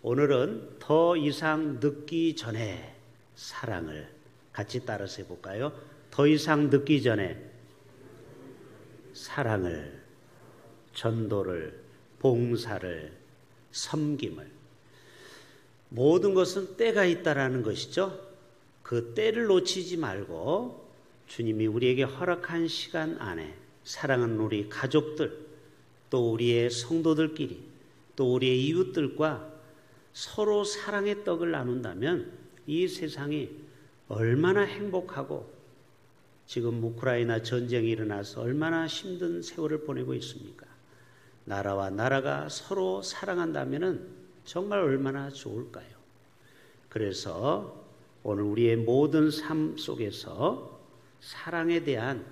오늘은 더 이상 늦기 전에 사랑을 같이 따라서 해볼까요? 더 이상 늦기 전에 사랑을, 전도를, 봉사를, 섬김을. 모든 것은 때가 있다라는 것이죠. 그 때를 놓치지 말고 주님이 우리에게 허락한 시간 안에 사랑하는 우리 가족들, 또 우리의 성도들끼리, 또 우리의 이웃들과 서로 사랑의 떡을 나눈다면 이 세상이 얼마나 행복하고, 지금 우크라이나 전쟁이 일어나서 얼마나 힘든 세월을 보내고 있습니까? 나라와 나라가 서로 사랑한다면 정말 얼마나 좋을까요? 그래서 오늘 우리의 모든 삶 속에서 사랑에 대한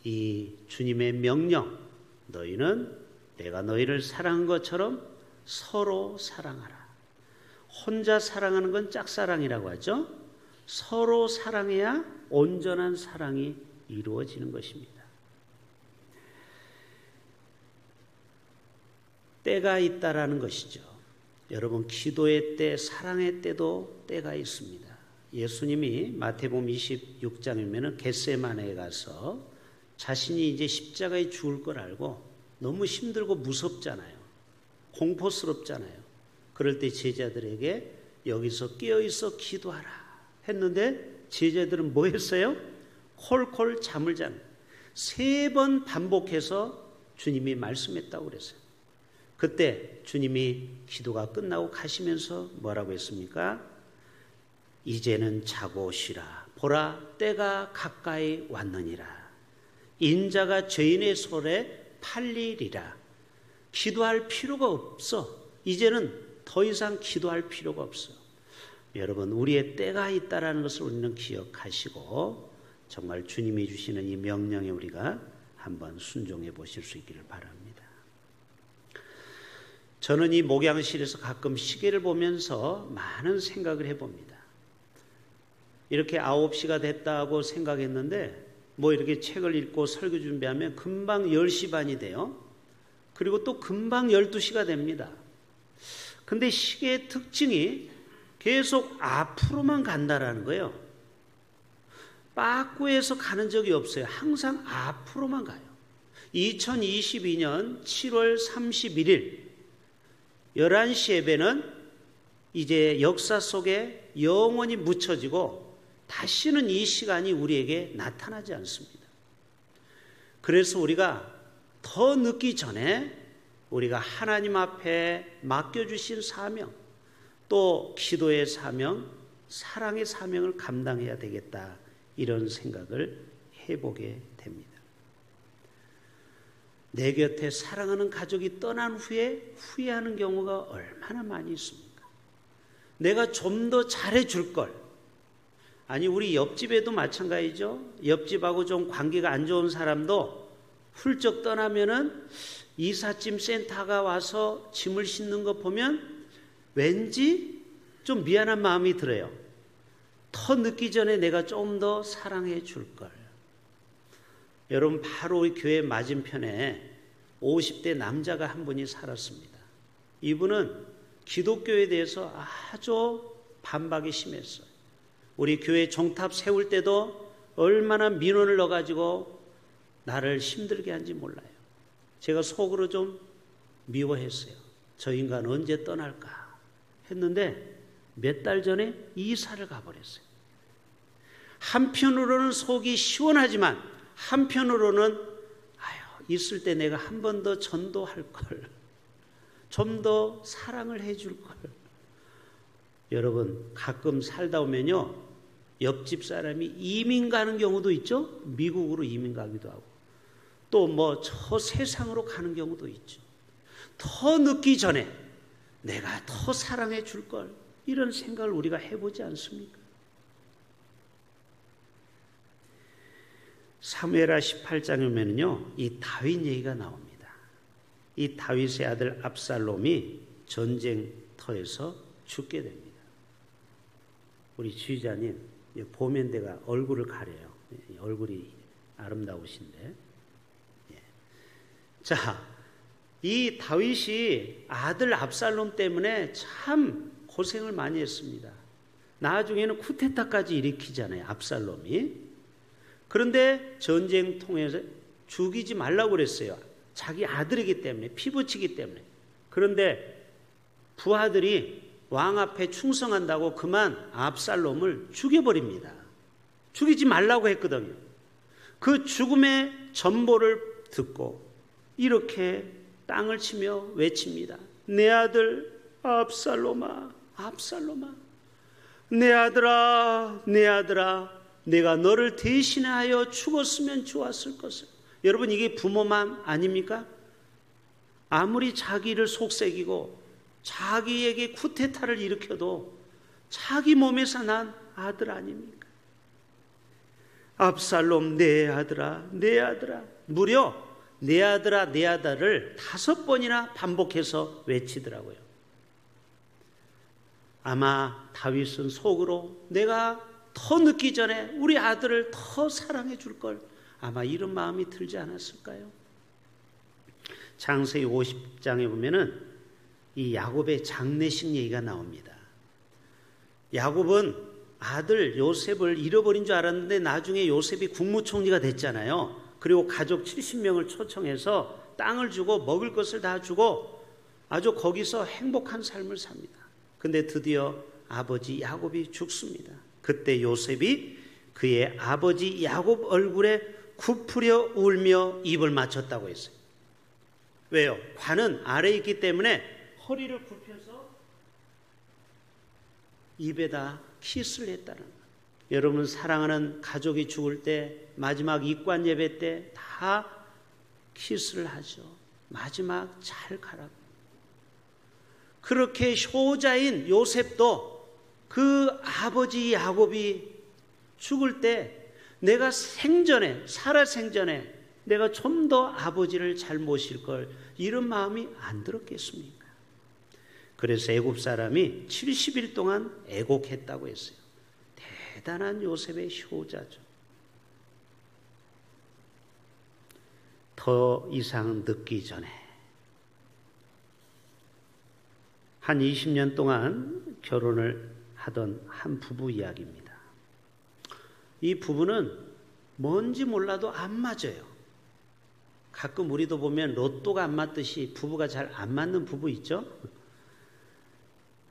이 주님의 명령, 너희는 내가 너희를 사랑한 것처럼 서로 사랑하라. 혼자 사랑하는 건 짝사랑이라고 하죠. 서로 사랑해야 온전한 사랑이 이루어지는 것입니다. 때가 있다라는 것이죠. 여러분, 기도의 때, 사랑의 때도 때가 있습니다. 예수님이 마태복음 26장이면 겟세마네에 가서 자신이 이제 십자가에 죽을 걸 알고 너무 힘들고 무섭잖아요. 공포스럽잖아요. 그럴 때 제자들에게 여기서 깨어있어 기도하라 했는데 제자들은 뭐 했어요? 콜콜 잠을 자는, 3번 반복해서 주님이 말씀했다고 그랬어요. 그때 주님이 기도가 끝나고 가시면서 뭐라고 했습니까? 이제는 자고 쉬라. 보라, 때가 가까이 왔느니라. 인자가 죄인의 손에 팔리리라. 기도할 필요가 없어. 이제는 더 이상 기도할 필요가 없어. 여러분, 우리의 때가 있다는 것을 우리는 기억하시고 정말 주님이 주시는 이 명령에 우리가 한번 순종해 보실 수 있기를 바랍니다. 저는 이 목양실에서 가끔 시계를 보면서 많은 생각을 해봅니다. 이렇게 9시가 됐다고 생각했는데 뭐 이렇게 책을 읽고 설교 준비하면 금방 10시 반이 돼요. 그리고 또 금방 12시가 됩니다. 근데 시계의 특징이 계속 앞으로만 간다라는 거예요. 빠꾸에서 가는 적이 없어요. 항상 앞으로만 가요. 2022년 7월 31일 11시 예배는 이제 역사 속에 영원히 묻혀지고 다시는 이 시간이 우리에게 나타나지 않습니다. 그래서 우리가 더 늦기 전에 우리가 하나님 앞에 맡겨주신 사명, 또 기도의 사명, 사랑의 사명을 감당해야 되겠다, 이런 생각을 해보게 됩니다. 내 곁에 사랑하는 가족이 떠난 후에 후회하는 경우가 얼마나 많이 있습니까? 내가 좀 더 잘해줄 걸. 아니, 우리 옆집에도 마찬가지죠. 옆집하고 좀 관계가 안 좋은 사람도 훌쩍 떠나면은 이삿짐 센터가 와서 짐을 싣는 거 보면 왠지 좀 미안한 마음이 들어요. 더 늦기 전에 내가 좀 더 사랑해 줄 걸. 여러분, 바로 우리 교회 맞은편에 50대 남자가 한 분이 살았습니다. 이분은 기독교에 대해서 아주 반박이 심했어요. 우리 교회 종탑 세울 때도 얼마나 민원을 넣어가지고 나를 힘들게 한지 몰라요. 제가 속으로 좀 미워했어요. 저 인간 언제 떠날까 했는데 몇 달 전에 이사를 가버렸어요. 한편으로는 속이 시원하지만 한편으로는 있을 때 내가 한 번 더 전도할 걸, 좀 더 사랑을 해줄 걸. 여러분, 가끔 살다 오면요, 옆집 사람이 이민 가는 경우도 있죠. 미국으로 이민 가기도 하고, 또 뭐 저 세상으로 가는 경우도 있죠. 더 늦기 전에 내가 더 사랑해 줄 걸, 이런 생각을 우리가 해보지 않습니까? 사무엘하 18장에 보면요, 이 다윗 얘기가 나옵니다. 이 다윗의 아들 압살롬이 전쟁터에서 죽게 됩니다. 우리 지휘자님 보면 내가 얼굴을 가려요. 얼굴이 아름다우신데. 자, 이 다윗이 아들 압살롬 때문에 참 고생을 많이 했습니다. 나중에는 쿠데타까지 일으키잖아요, 압살롬이. 그런데 전쟁 통해서 죽이지 말라고 그랬어요. 자기 아들이기 때문에, 피부치기 때문에. 그런데 부하들이 왕 앞에 충성한다고 그만 압살롬을 죽여버립니다. 죽이지 말라고 했거든요. 그 죽음의 전보를 듣고 이렇게 땅을 치며 외칩니다. 내 아들 압살롬아, 압살롬아, 내 아들아, 내 아들아, 내가 너를 대신하여 죽었으면 좋았을 것을. 여러분, 이게 부모만 아닙니까? 아무리 자기를 속삭이고 자기에게 쿠데타를 일으켜도 자기 몸에서 난 아들 아닙니까? 압살롬, 내 아들아, 내 아들아. 무려 내 아들아, 내 아들을 5번이나 반복해서 외치더라고요. 아마 다윗은 속으로 내가 더 늦기 전에 우리 아들을 더 사랑해 줄 걸, 아마 이런 마음이 들지 않았을까요? 창세기 50장에 보면은 이 야곱의 장례식 얘기가 나옵니다. 야곱은 아들 요셉을 잃어버린 줄 알았는데 나중에 요셉이 국무총리가 됐잖아요. 그리고 가족 70명을 초청해서 땅을 주고 먹을 것을 다 주고 아주 거기서 행복한 삶을 삽니다. 근데 드디어 아버지 야곱이 죽습니다. 그때 요셉이 그의 아버지 야곱 얼굴에 굽으려 울며 입을 맞췄다고 했어요. 왜요? 관은 아래에 있기 때문에 허리를 굽혀서 입에다 키스를 했다는 거예요. 여러분, 사랑하는 가족이 죽을 때 마지막 입관 예배 때 다 키스를 하죠. 마지막 잘 가라고. 그렇게 효자인 요셉도 그 아버지 야곱이 죽을 때 내가 생전에, 살아 생전에 내가 좀 더 아버지를 잘 모실 걸, 이런 마음이 안 들었겠습니까? 그래서 애굽 사람이 70일 동안 애곡했다고 했어요. 대단한 요셉의 효자죠. 더 이상 늦기 전에 한 20년 동안 결혼을 하던 한 부부 이야기입니다. 이 부부는 뭔지 몰라도 안 맞아요. 가끔 우리도 보면 로또가 안 맞듯이 부부가 잘 안 맞는 부부 있죠?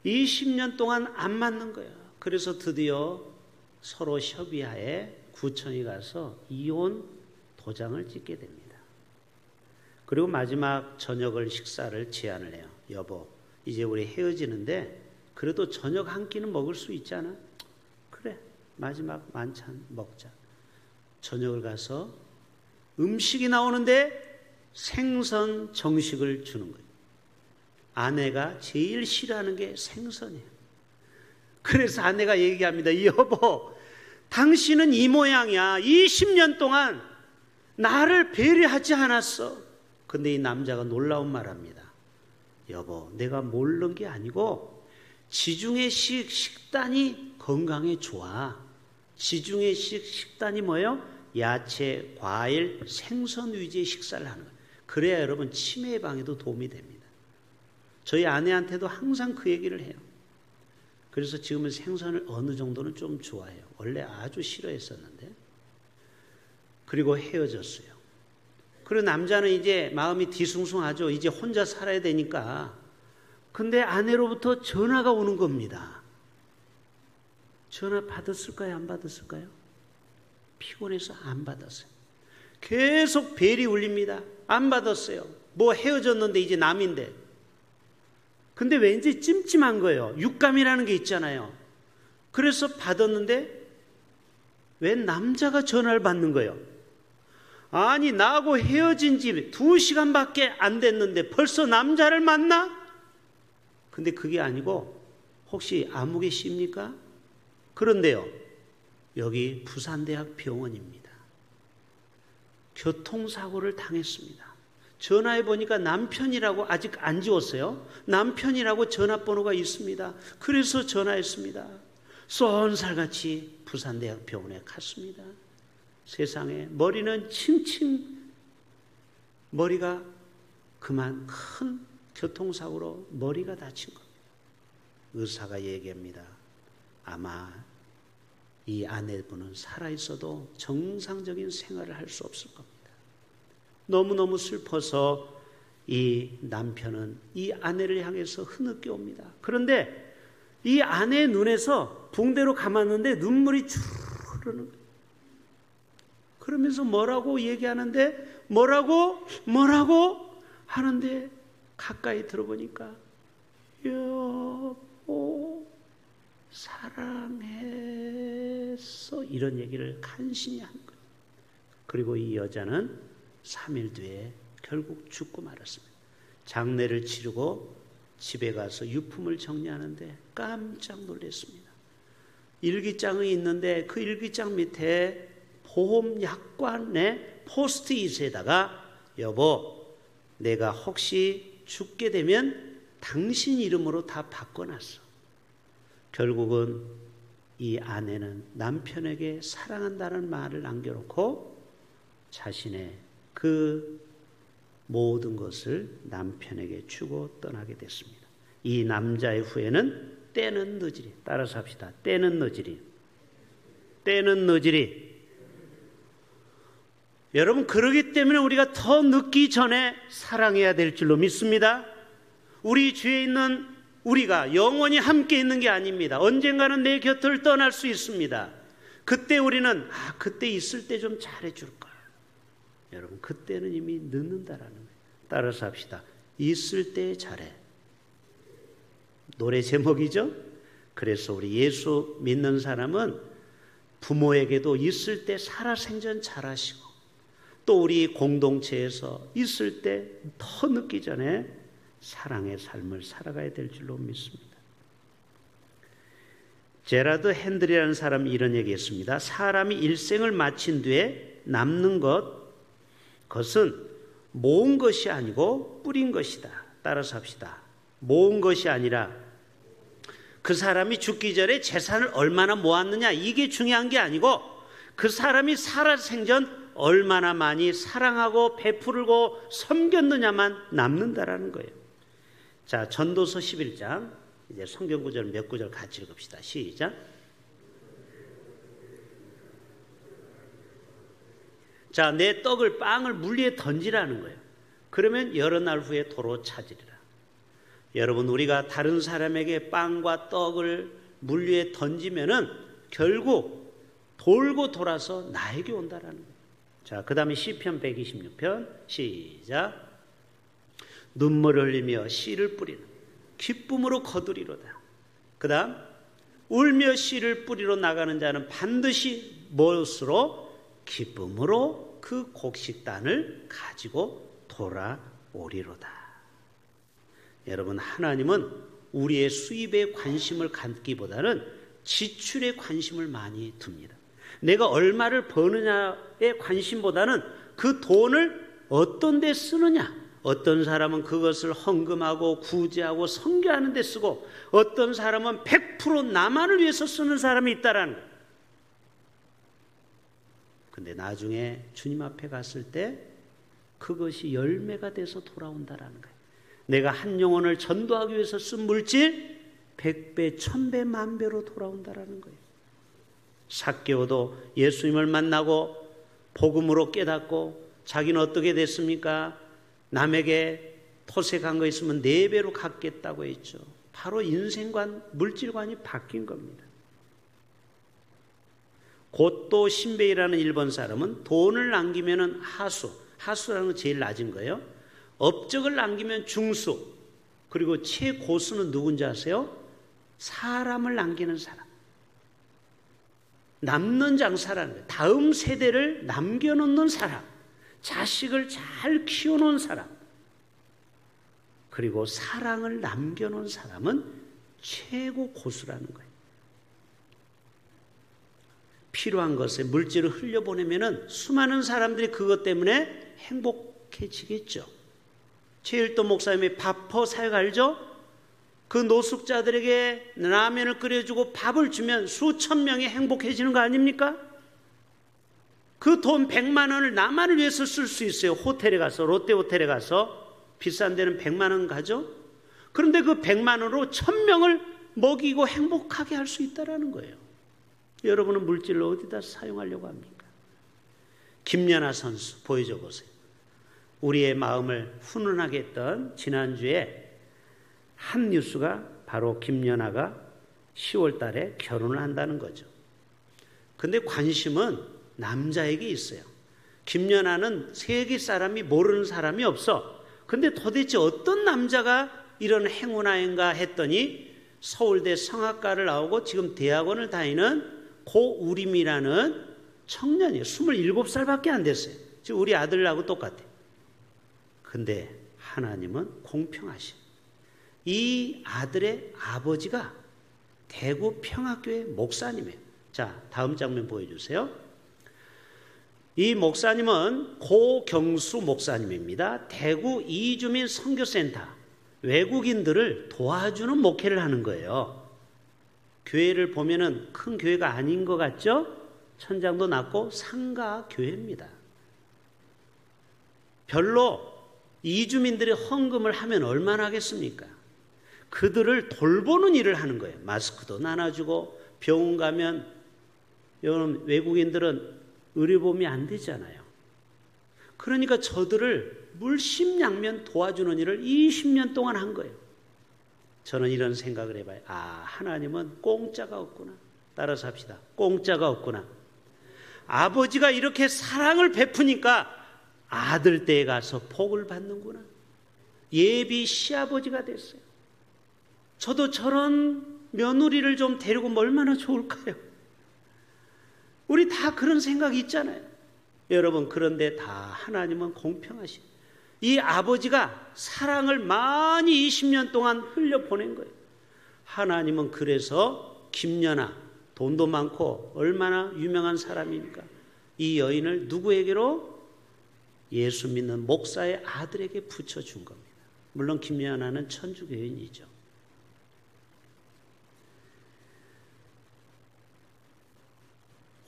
20년 동안 안 맞는 거예요. 그래서 드디어 서로 협의하에 구청에 가서 이혼 도장을 찍게 됩니다. 그리고 마지막 저녁을 식사를 제안을 해요. 여보, 이제 우리 헤어지는데 그래도 저녁 한 끼는 먹을 수 있잖아. 그래, 마지막 만찬 먹자. 저녁을 가서 음식이 나오는데 생선 정식을 주는 거예요. 아내가 제일 싫어하는 게 생선이에요. 그래서 아내가 얘기합니다. 여보, 당신은 이 모양이야. 20년 동안 나를 배려하지 않았어. 근데 이 남자가 놀라운 말합니다. 여보, 내가 모르는 게 아니고 지중해식 식단이 건강에 좋아. 지중해식 식단이 뭐예요? 야채, 과일, 생선 위주의 식사를 하는 거예요. 그래야 여러분 치매 예방에도 도움이 됩니다. 저희 아내한테도 항상 그 얘기를 해요. 그래서 지금은 생선을 어느 정도는 좀 좋아해요. 원래 아주 싫어했었는데. 그리고 헤어졌어요. 그리고 남자는 이제 마음이 뒤숭숭하죠. 이제 혼자 살아야 되니까. 근데 아내로부터 전화가 오는 겁니다. 전화 받았을까요? 안 받았을까요? 피곤해서 안 받았어요. 계속 벨이 울립니다. 안 받았어요. 뭐 헤어졌는데 이제 남인데. 근데 왠지 찜찜한 거예요. 육감이라는 게 있잖아요. 그래서 받았는데 웬 남자가 전화를 받는 거예요. 아니, 나하고 헤어진 지 2시간밖에 안 됐는데 벌써 남자를 만나? 근데 그게 아니고 혹시 아무 씨입니까? 그런데요, 여기 부산대학 병원입니다. 교통사고를 당했습니다. 전화해 보니까 남편이라고, 아직 안 지웠어요. 남편이라고 전화번호가 있습니다. 그래서 전화했습니다. 쏜살같이 부산대학 병원에 갔습니다. 세상에, 머리는 칭칭, 머리가 그만 큰 교통사고로 머리가 다친 겁니다. 의사가 얘기합니다. 아마 이 아내분은 살아있어도 정상적인 생활을 할 수 없을 겁니다. 너무너무 슬퍼서 이 남편은 이 아내를 향해서 흐느껴 옵니다. 그런데 이 아내의 눈에서 붕대로 감았는데 눈물이 쭉 흐르는 거예요. 그러면서 뭐라고 얘기하는데 뭐라고 하는데 가까이 들어보니까 여보 사랑했어 이런 얘기를 간신히 한 거예요. 그리고 이 여자는 3일 뒤에 결국 죽고 말았습니다. 장례를 치르고 집에 가서 유품을 정리하는데 깜짝 놀랐습니다. 일기장이 있는데 그 일기장 밑에 보험약관의 포스트잇에다가 여보 내가 혹시 죽게 되면 당신 이름으로 다 바꿔놨어. 결국은 이 아내는 남편에게 사랑한다는 말을 남겨놓고 자신의 그 모든 것을 남편에게 주고 떠나게 됐습니다. 이 남자의 후회는 때는 늦으리. 따라서 합시다. 때는 늦으리. 때는 늦으리. 여러분 그러기 때문에 우리가 더 늦기 전에 사랑해야 될 줄로 믿습니다. 우리 주위에 있는 우리가 영원히 함께 있는 게 아닙니다. 언젠가는 내 곁을 떠날 수 있습니다. 그때 우리는 그때 있을 때 좀 잘해줄 걸. 여러분 그때는 이미 늦는다라는 거예요. 따라서 합시다. 있을 때 잘해. 노래 제목이죠. 그래서 우리 예수 믿는 사람은 부모에게도 있을 때 살아생전 잘하시고 또 우리 공동체에서 있을 때 더 늦기 전에 사랑의 삶을 살아가야 될 줄로 믿습니다. 제라드 핸들이라는 사람이 이런 얘기했습니다. 사람이 일생을 마친 뒤에 남는 그것은 모은 것이 아니고 뿌린 것이다. 따라서 합시다. 모은 것이 아니라 그 사람이 죽기 전에 재산을 얼마나 모았느냐 이게 중요한 게 아니고 그 사람이 살아생전 얼마나 많이 사랑하고 베풀고 섬겼느냐만 남는다라는 거예요. 자, 전도서 11장 이제 성경 구절 몇 구절 같이 읽읍시다. 시작. 자, 내 빵을 물 위에 던지라는 거예요. 그러면 여러 날 후에 도로 찾으리라. 여러분 우리가 다른 사람에게 빵과 떡을 물 위에 던지면은 결국 돌고 돌아서 나에게 온다라는 거예요. 자, 그 다음에 시편 126편 시작. 눈물을 흘리며 씨를 뿌리는 기쁨으로 거두리로다. 그 다음 울며 씨를 뿌리러 나가는 자는 반드시 무엇으로? 기쁨으로 그 곡식단을 가지고 돌아오리로다. 여러분 하나님은 우리의 수입에 관심을 갖기보다는 지출에 관심을 많이 둡니다. 내가 얼마를 버느냐에 관심보다는 그 돈을 어떤 데 쓰느냐. 어떤 사람은 그것을 헌금하고 구제하고 선교하는 데 쓰고 어떤 사람은 100% 나만을 위해서 쓰는 사람이 있다라는 거예요. 근데 나중에 주님 앞에 갔을 때 그것이 열매가 돼서 돌아온다라는 거예요. 내가 한 영혼을 전도하기 위해서 쓴 물질 100배, 1000배, 만배로 돌아온다라는 거예요. 삭개오도 예수님을 만나고 복음으로 깨닫고 자기는 어떻게 됐습니까? 남에게 토색한 거 있으면 4배로 갚겠다고 했죠. 바로 인생관, 물질관이 바뀐 겁니다. 곧도 신베이라는 일본 사람은 돈을 남기면 하수라는 건 제일 낮은 거예요. 업적을 남기면 중수, 그리고 최고수는 누군지 아세요? 사람을 남기는 사람. 남는 장사라는 거예요. 다음 세대를 남겨놓는 사람, 자식을 잘 키워놓은 사람, 그리고 사랑을 남겨놓은 사람은 최고 고수라는 거예요. 필요한 것에 물질을 흘려보내면 수많은 사람들이 그것 때문에 행복해지겠죠. 최일도 목사님의 밥퍼 사역 알죠? 그 노숙자들에게 라면을 끓여주고 밥을 주면 수천 명이 행복해지는 거 아닙니까? 그 돈 100만 원을 나만을 위해서 쓸 수 있어요. 호텔에 가서, 롯데호텔에 가서 비싼 데는 100만 원 가죠. 그런데 그 100만 원으로 1000명을 먹이고 행복하게 할 수 있다는 거예요. 여러분은 물질을 어디다 사용하려고 합니까? 김연아 선수 보여줘 보세요. 우리의 마음을 훈훈하게 했던 지난주에 한 뉴스가 바로 김연아가 10월 달에 결혼을 한다는 거죠. 근데 관심은 남자에게 있어요. 김연아는 세계 사람이 모르는 사람이 없어. 근데 도대체 어떤 남자가 이런 행운아인가 했더니 서울대 성악과를 나오고 지금 대학원을 다니는 고우림이라는 청년이에요. 27살밖에 안 됐어요. 지금 우리 아들하고 똑같아요. 근데 하나님은 공평하신 이 아들의 아버지가 대구 평화교회 목사님이에요. 자, 다음 장면 보여주세요. 이 목사님은 고경수 목사님입니다. 대구 이주민 선교센터 외국인들을 도와주는 목회를 하는 거예요. 교회를 보면은 큰 교회가 아닌 것 같죠? 천장도 낮고 상가 교회입니다. 별로 이주민들이 헌금을 하면 얼마나 하겠습니까? 그들을 돌보는 일을 하는 거예요. 마스크도 나눠주고 병원 가면 여러분 외국인들은 의료보험이 안 되잖아요. 그러니까 저들을 물심양면 도와주는 일을 20년 동안 한 거예요. 저는 이런 생각을 해봐요. 아, 하나님은 공짜가 없구나. 따라서 합시다. 공짜가 없구나. 아버지가 이렇게 사랑을 베푸니까 아들 댁에 가서 복을 받는구나. 예비 시아버지가 됐어요. 저도 저런 며느리를 좀 데리고 오면 얼마나 좋을까요? 우리 다 그런 생각이 있잖아요. 여러분, 그런데 다 하나님은 공평하신 이 아버지가 사랑을 많이 20년 동안 흘려보낸 거예요. 하나님은 그래서 김연아, 돈도 많고 얼마나 유명한 사람입니까? 이 여인을 누구에게로? 예수 믿는 목사의 아들에게 붙여준 겁니다. 물론 김연아는 천주교인이죠.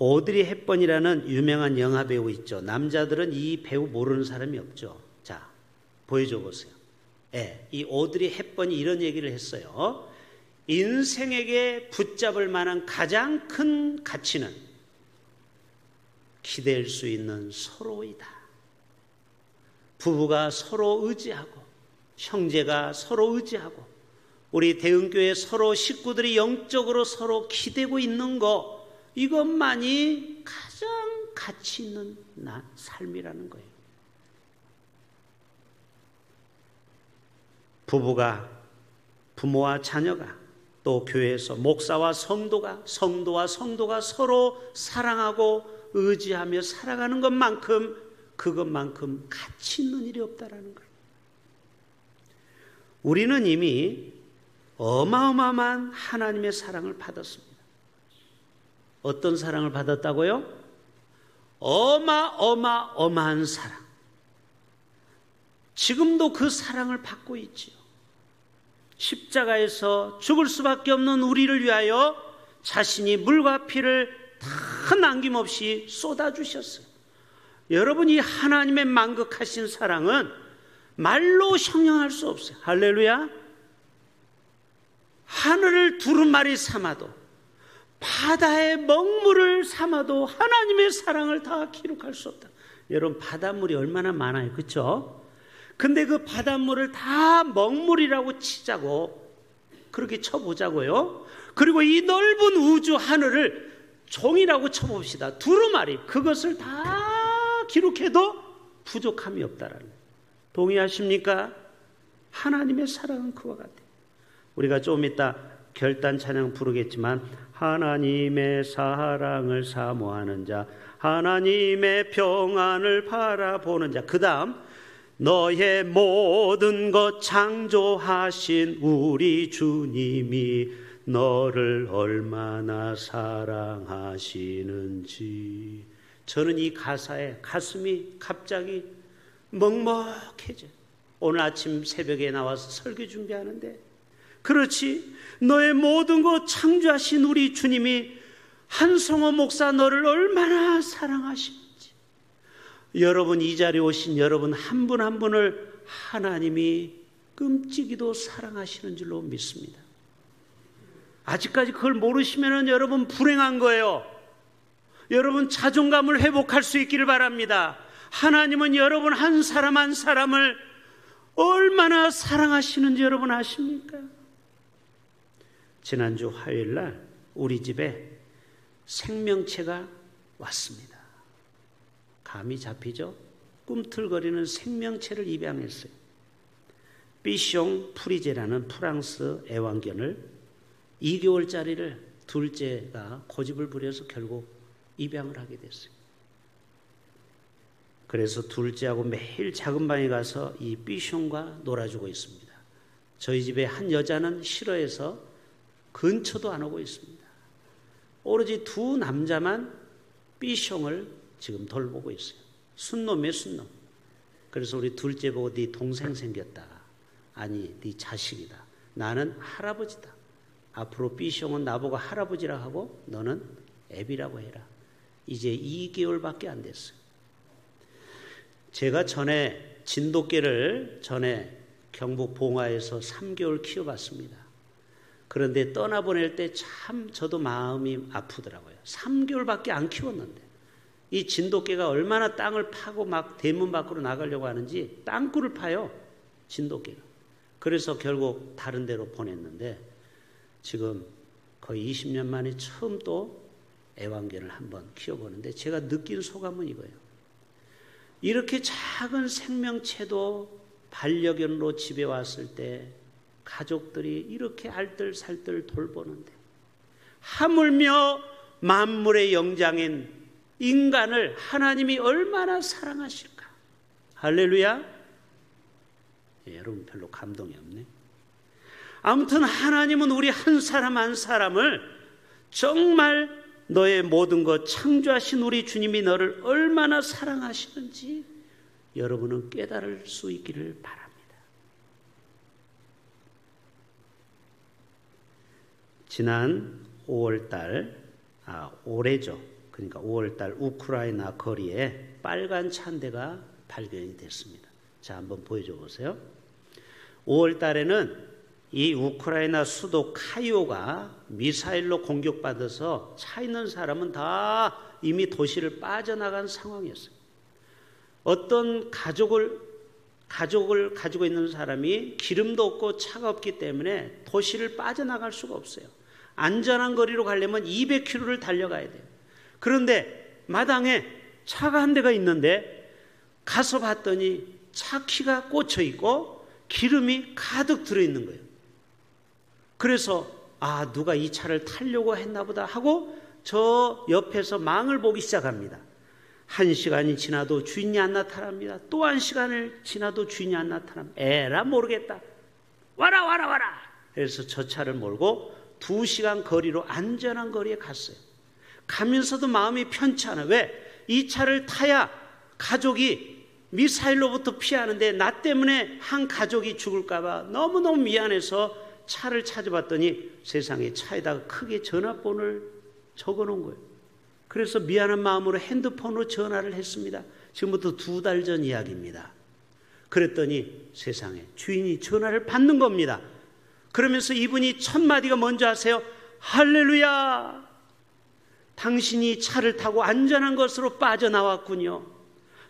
오드리 헵번이라는 유명한 영화배우 있죠. 남자들은 이 배우 모르는 사람이 없죠. 자, 보여줘 보세요. 이 오드리 헵번이 이런 얘기를 했어요. 인생에게 붙잡을 만한 가장 큰 가치는 기댈 수 있는 서로이다. 부부가 서로 의지하고 형제가 서로 의지하고 우리 대흥교회 서로 식구들이 영적으로 서로 기대고 있는 거, 이것만이 가장 가치 있는 삶이라는 거예요. 부부가, 부모와 자녀가, 또 교회에서 목사와 성도가, 성도와 성도가 서로 사랑하고 의지하며 살아가는 것만큼, 그것만큼 가치 있는 일이 없다라는 거예요. 우리는 이미 어마어마한 하나님의 사랑을 받았습니다. 어떤 사랑을 받았다고요? 어마어마한 사랑. 지금도 그 사랑을 받고 있지요. 십자가에서 죽을 수밖에 없는 우리를 위하여 자신이 물과 피를 다 남김없이 쏟아주셨어요. 여러분, 이 하나님의 만극하신 사랑은 말로 형용할 수 없어요. 할렐루야. 하늘을 두루마리 삼아도, 바다의 먹물을 삼아도 하나님의 사랑을 다 기록할 수 없다. 여러분, 바닷물이 얼마나 많아요, 그렇죠? 근데 그 바닷물을 다 먹물이라고 치자고, 그렇게 쳐보자고요. 그리고 이 넓은 우주 하늘을 종이라고 쳐봅시다. 두루마리, 그것을 다 기록해도 부족함이 없다라는 거예요. 동의하십니까? 하나님의 사랑은 그와 같아요. 우리가 좀 이따 결단 찬양 부르겠지만, 하나님의 사랑을 사모하는 자, 하나님의 평안을 바라보는 자, 그 다음 너의 모든 것 창조하신 우리 주님이 너를 얼마나 사랑하시는지. 저는 이 가사에 가슴이 갑자기 먹먹해져요. 오늘 아침 새벽에 나와서 설교 준비하는데, 그렇지, 너의 모든 것 창조하신 우리 주님이 한성호 목사 너를 얼마나 사랑하시는지. 여러분, 이 자리에 오신 여러분 한 분 한 분을 하나님이 끔찍이도 사랑하시는 줄로 믿습니다. 아직까지 그걸 모르시면 여러분 불행한 거예요. 여러분 자존감을 회복할 수 있기를 바랍니다. 하나님은 여러분 한 사람 한 사람을 얼마나 사랑하시는지 여러분 아십니까? 지난주 화요일 날 우리 집에 생명체가 왔습니다. 감이 잡히죠? 꿈틀거리는 생명체를 입양했어요. 삐숑 프리제라는 프랑스 애완견을 2개월짜리를 둘째가 고집을 부려서 결국 입양을 하게 됐어요. 그래서 둘째하고 매일 작은 방에 가서 이 삐숑과 놀아주고 있습니다. 저희 집에 한 여자는 싫어해서 근처도 안 오고 있습니다. 오로지 두 남자만 삐숑을 지금 돌보고 있어요. 순놈이에요, 순놈. 그래서 우리 둘째 보고 네 동생 생겼다. 아니, 네 자식이다. 나는 할아버지다. 앞으로 삐숑은 나보고 할아버지라 하고 너는 애비라고 해라. 이제 2개월밖에 안 됐어요. 제가 전에 진돗개를 경북 봉화에서 3개월 키워봤습니다. 그런데 떠나보낼 때 참 저도 마음이 아프더라고요. 3개월밖에 안 키웠는데 이 진돗개가 얼마나 땅을 파고 막 대문 밖으로 나가려고 하는지 땅굴을 파요, 진돗개가. 그래서 결국 다른 데로 보냈는데 지금 거의 20년 만에 처음 또 애완견을 한번 키워보는데 제가 느낀 소감은 이거예요. 이렇게 작은 생명체도 반려견으로 집에 왔을 때 가족들이 이렇게 알뜰살뜰 돌보는데 하물며 만물의 영장인 인간을 하나님이 얼마나 사랑하실까. 할렐루야. 여러분 별로 감동이 없네. 아무튼 하나님은 우리 한 사람 한 사람을 정말 너의 모든 것 창조하신 우리 주님이 너를 얼마나 사랑하시는지 여러분은 깨달을 수 있기를 바랍니다. 지난 5월달, 올해죠. 그러니까 5월달 우크라이나 거리에 빨간 차 한 대가 발견이 됐습니다. 자, 한번 보여줘 보세요. 5월달에는 이 우크라이나 수도 카이오가 미사일로 공격받아서 차 있는 사람은 다 이미 도시를 빠져나간 상황이었어요. 어떤 가족을 가지고 있는 사람이 기름도 없고 차가 없기 때문에 도시를 빠져나갈 수가 없어요. 안전한 거리로 가려면 200km를 달려가야 돼요. 그런데 마당에 차가 한 대가 있는데 가서 봤더니 차 키가 꽂혀 있고 기름이 가득 들어있는 거예요. 그래서 누가 이 차를 타려고 했나 보다 하고 저 옆에서 망을 보기 시작합니다. 1시간이 지나도 주인이 안 나타납니다. 또 1시간을 지나도 주인이 안 나타납니다. 에라 모르겠다. 와라. 그래서 저 차를 몰고 2시간 거리로 안전한 거리에 갔어요. 가면서도 마음이 편치 않아. 왜? 이 차를 타야 가족이 미사일로부터 피하는데 나 때문에 한 가족이 죽을까 봐 너무너무 미안해서 차를 찾아봤더니 세상에 차에다가 크게 전화번호를 적어놓은 거예요. 그래서 미안한 마음으로 핸드폰으로 전화를 했습니다. 지금부터 2달 전 이야기입니다. 그랬더니 세상에 주인이 전화를 받는 겁니다. 그러면서 이분이 첫 마디가 뭔지 아세요? 할렐루야! 당신이 차를 타고 안전한 것으로 빠져나왔군요.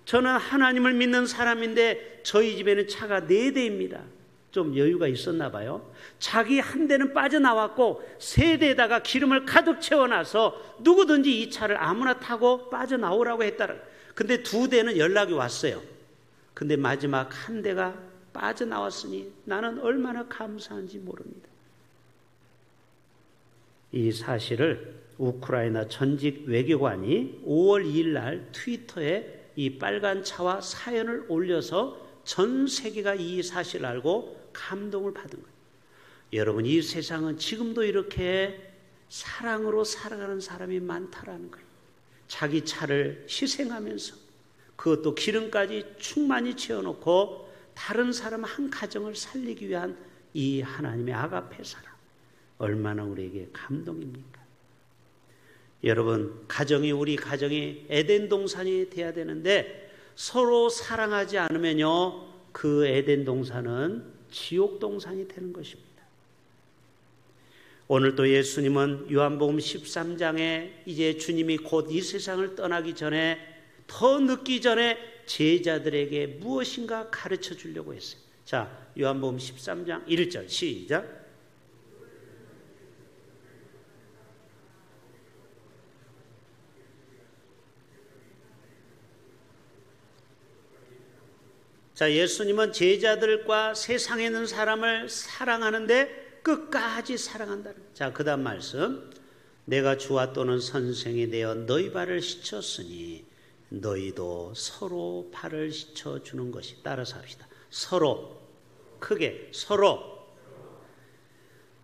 저는 하나님을 믿는 사람인데 저희 집에는 차가 4대입니다. 좀 여유가 있었나 봐요. 자기 한 대는 빠져나왔고 3대에다가 기름을 가득 채워놔서 누구든지 이 차를 아무나 타고 빠져나오라고 했다라. 근데 2대는 연락이 왔어요. 근데 마지막 한 대가 빠져나왔으니 나는 얼마나 감사한지 모릅니다. 이 사실을 우크라이나 전직 외교관이 5월 2일 날 트위터에 이 빨간 차와 사연을 올려서 전 세계가 이 사실을 알고 감동을 받은 거예요. 여러분, 이 세상은 지금도 이렇게 사랑으로 살아가는 사람이 많다라는 거예요. 자기 차를 희생하면서 그것도 기름까지 충만히 채워놓고 다른 사람 한 가정을 살리기 위한 이 하나님의 아가페 사랑, 얼마나 우리에게 감동입니까? 여러분, 우리 가정이 에덴 동산이 돼야 되는데 서로 사랑하지 않으면요, 그 에덴 동산은 지옥 동산이 되는 것입니다. 오늘 또 예수님은 요한복음 13장에 이제 주님이 곧 이 세상을 떠나기 전에 더 늦기 전에 제자들에게 무엇인가 가르쳐 주려고 했어요. 자, 요한복음 13장 1절 시작. 자, 예수님은 제자들과 세상에 있는 사람을 사랑하는데 끝까지 사랑한다. 자, 그 다음 말씀. 내가 주와 또는 선생이 되어 너희 발을 씻었으니 너희도 서로 발을 씻어주는 것이. 따라서 합시다. 서로, 크게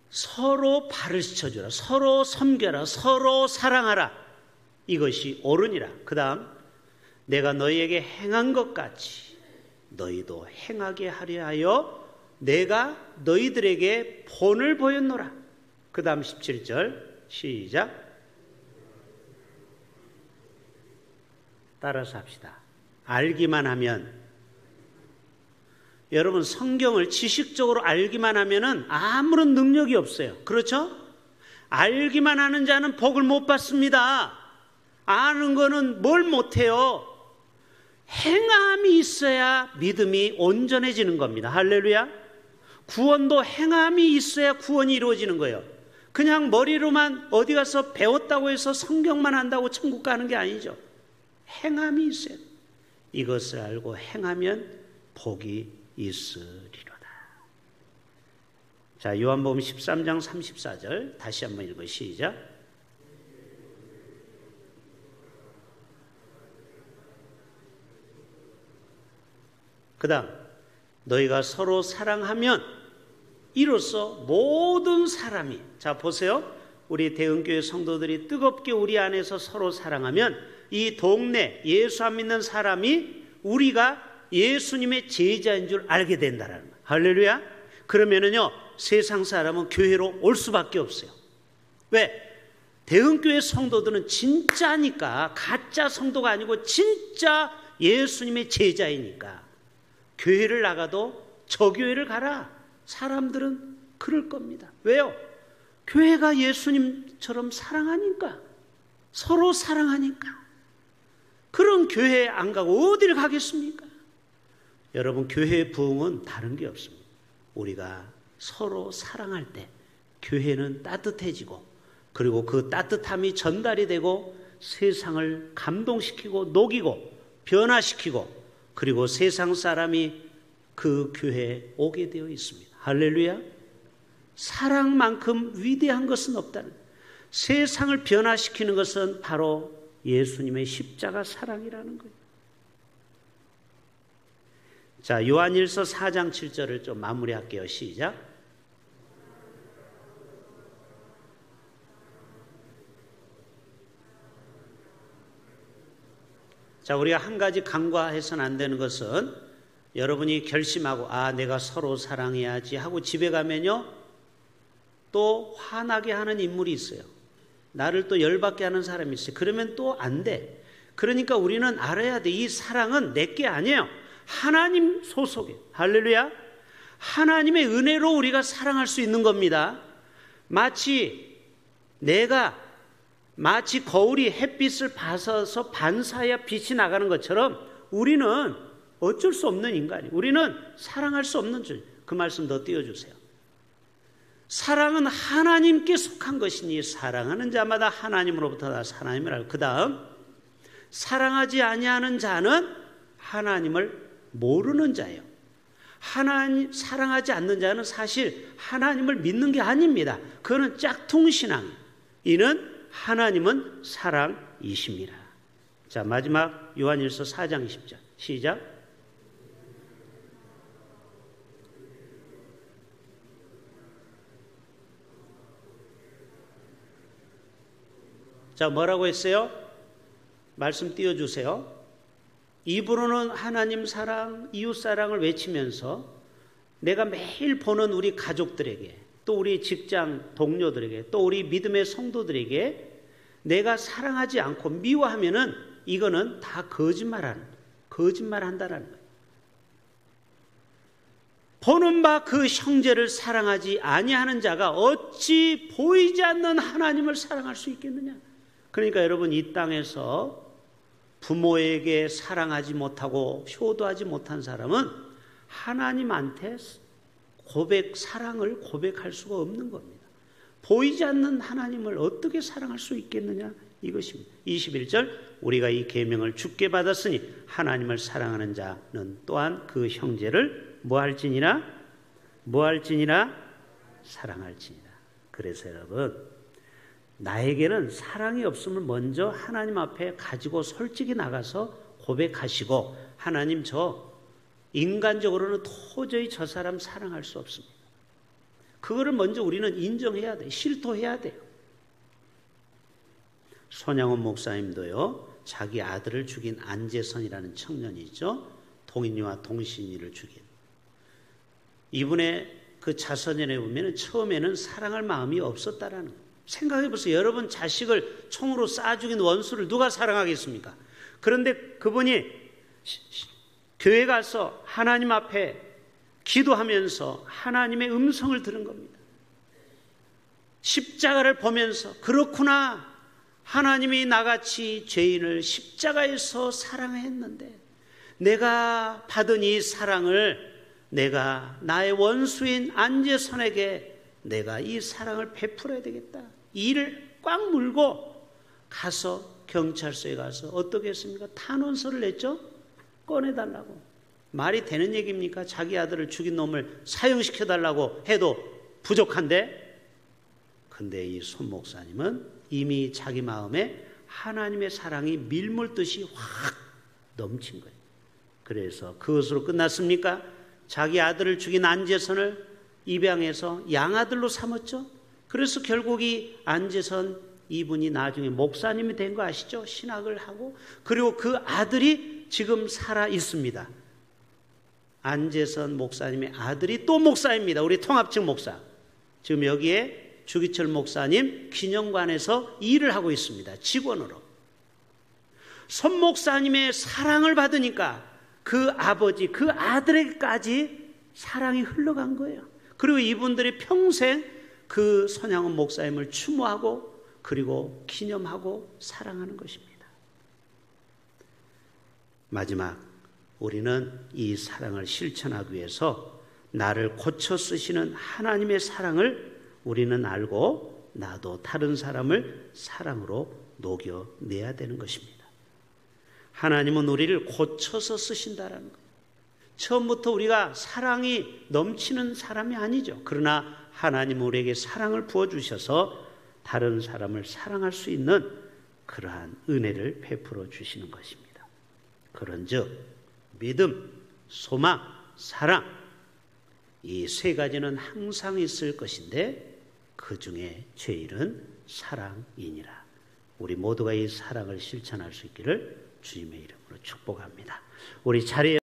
서로 발을 씻어주라. 서로 섬겨라. 서로 사랑하라. 이것이 옳으니라. 그 다음, 내가 너희에게 행한 것 같이 너희도 행하게 하려 하여 내가 너희들에게 본을 보였노라. 그 다음 17절 시작. 따라서 합시다. 알기만 하면, 여러분 성경을 지식적으로 알기만 하면은 아무런 능력이 없어요. 그렇죠? 알기만 하는 자는 복을 못 받습니다. 아는 거는 뭘 못해요? 행함이 있어야 믿음이 온전해지는 겁니다. 할렐루야. 구원도 행함이 있어야 구원이 이루어지는 거예요. 그냥 머리로만 어디 가서 배웠다고 해서 성경만 한다고 천국 가는 게 아니죠. 행함이 있어요. 이것을 알고 행하면 복이 있으리로다. 자, 요한복음 13장 34절 다시 한번 읽어 시작. 그 다음, 너희가 서로 사랑하면 이로써 모든 사람이, 자 보세요. 우리 대흥교회 성도들이 뜨겁게 우리 안에서 서로 사랑하면 이 동네 예수 안 믿는 사람이 우리가 예수님의 제자인 줄 알게 된다라는 거예요. 할렐루야. 그러면은요, 세상 사람은 교회로 올 수밖에 없어요. 왜? 대흥교회 성도들은 진짜니까, 가짜 성도가 아니고 진짜 예수님의 제자이니까. 교회를 나가도 저 교회를 가라. 사람들은 그럴 겁니다. 왜요? 교회가 예수님처럼 사랑하니까, 서로 사랑하니까. 그런 교회에 안 가고 어디를 가겠습니까? 여러분, 교회의 부흥은 다른 게 없습니다. 우리가 서로 사랑할 때 교회는 따뜻해지고, 그리고 그 따뜻함이 전달이 되고 세상을 감동시키고 녹이고 변화시키고, 그리고 세상 사람이 그 교회에 오게 되어 있습니다. 할렐루야. 사랑만큼 위대한 것은 없다는, 세상을 변화시키는 것은 바로 예수님의 십자가 사랑이라는 거예요. 자, 요한일서 4장 7절을 좀 마무리할게요. 시작. 자, 우리가 한 가지 간과해서는 안 되는 것은, 여러분이 결심하고 내가 서로 사랑해야지 하고 집에 가면요, 또 화나게 하는 인물이 있어요. 나를 또 열받게 하는 사람이 있어요. 그러면 또 안 돼. 그러니까 우리는 알아야 돼. 이 사랑은 내게 아니에요. 하나님 소속이에요. 할렐루야. 하나님의 은혜로 우리가 사랑할 수 있는 겁니다. 마치 거울이 햇빛을 받아서 반사해야 빛이 나가는 것처럼 우리는 어쩔 수 없는 인간이에요. 우리는 사랑할 수 없는 줄. 그 말씀 더 띄워주세요. 사랑은 하나님께 속한 것이니 사랑하는 자마다 하나님으로부터 나서 하나님을 알고, 그 다음, 사랑하지 아니하는 자는 하나님을 모르는 자예요. 사랑하지 않는 자는 사실 하나님을 믿는 게 아닙니다. 그거는 짝퉁신앙. 이는 하나님은 사랑이십니다. 자, 마지막 요한일서 4장 20절 시작. 자, 뭐라고 했어요? 말씀 띄워주세요. 입으로는 하나님 사랑, 이웃 사랑을 외치면서 내가 매일 보는 우리 가족들에게, 또 우리 직장 동료들에게, 또 우리 믿음의 성도들에게 내가 사랑하지 않고 미워하면은 이거는 다 거짓말한다라는 거예요. 보는 바 그 형제를 사랑하지 아니하는 자가 어찌 보이지 않는 하나님을 사랑할 수 있겠느냐. 그러니까 여러분, 이 땅에서 부모에게 사랑하지 못하고 효도하지 못한 사람은 하나님한테 사랑을 고백할 수가 없는 겁니다. 보이지 않는 하나님을 어떻게 사랑할 수 있겠느냐, 이것입니다. 21절, 우리가 이 계명을 주께 받았으니 하나님을 사랑하는 자는 또한 그 형제를 뭐할지니라 사랑할지니라. 그래서 여러분, 나에게는 사랑이 없으면 먼저 하나님 앞에 가지고 솔직히 나가서 고백하시고, 하나님, 저 인간적으로는 도저히 저 사람 사랑할 수 없습니다. 그거를 먼저 우리는 인정해야 돼요. 실토해야 돼요. 손양원 목사님도요, 자기 아들을 죽인 안재선이라는 청년이 있죠. 동인이와 동신이를 죽인. 이분의 그 자서전에 보면 처음에는 사랑할 마음이 없었다라는 거예요. 생각해 보세요. 여러분, 자식을 총으로 쏴 죽인 원수를 누가 사랑하겠습니까? 그런데 그분이 교회 가서 하나님 앞에 기도하면서 하나님의 음성을 들은 겁니다. 십자가를 보면서, 그렇구나, 하나님이 나같이 죄인을 십자가에서 사랑했는데 내가 받은 이 사랑을 내가 나의 원수인 안재선에게 내가 이 사랑을 베풀어야 되겠다. 이를 꽉 물고 가서 경찰서에 가서 어떻게 했습니까? 탄원서를 냈죠. 꺼내달라고. 말이 되는 얘기입니까? 자기 아들을 죽인 놈을 사형시켜달라고 해도 부족한데. 근데 이 손 목사님은 이미 자기 마음에 하나님의 사랑이 밀물듯이 확 넘친 거예요. 그래서 그것으로 끝났습니까? 자기 아들을 죽인 안재선을 입양해서 양아들로 삼았죠. 그래서 결국 이 안재선 이분이 나중에 목사님이 된 거 아시죠? 신학을 하고. 그리고 그 아들이 지금 살아 있습니다. 안재선 목사님의 아들이 또 목사입니다. 우리 통합측 목사. 지금 여기에 주기철 목사님 기념관에서 일을 하고 있습니다. 직원으로. 손 목사님의 사랑을 받으니까 그 아버지, 그 아들에게까지 사랑이 흘러간 거예요. 그리고 이분들이 평생 그 손양원 목사님을 추모하고 그리고 기념하고 사랑하는 것입니다. 마지막, 우리는 이 사랑을 실천하기 위해서 나를 고쳐 쓰시는 하나님의 사랑을 우리는 알고 나도 다른 사람을 사랑으로 녹여내야 되는 것입니다. 하나님은 우리를 고쳐서 쓰신다라는 거예요. 처음부터 우리가 사랑이 넘치는 사람이 아니죠. 그러나 하나님은 우리에게 사랑을 부어주셔서 다른 사람을 사랑할 수 있는 그러한 은혜를 베풀어 주시는 것입니다. 그런즉 믿음, 소망, 사랑, 이 세 가지는 항상 있을 것인데 그 중에 제일은 사랑이니라. 우리 모두가 이 사랑을 실천할 수 있기를 주님의 이름으로 축복합니다. 우리 자리에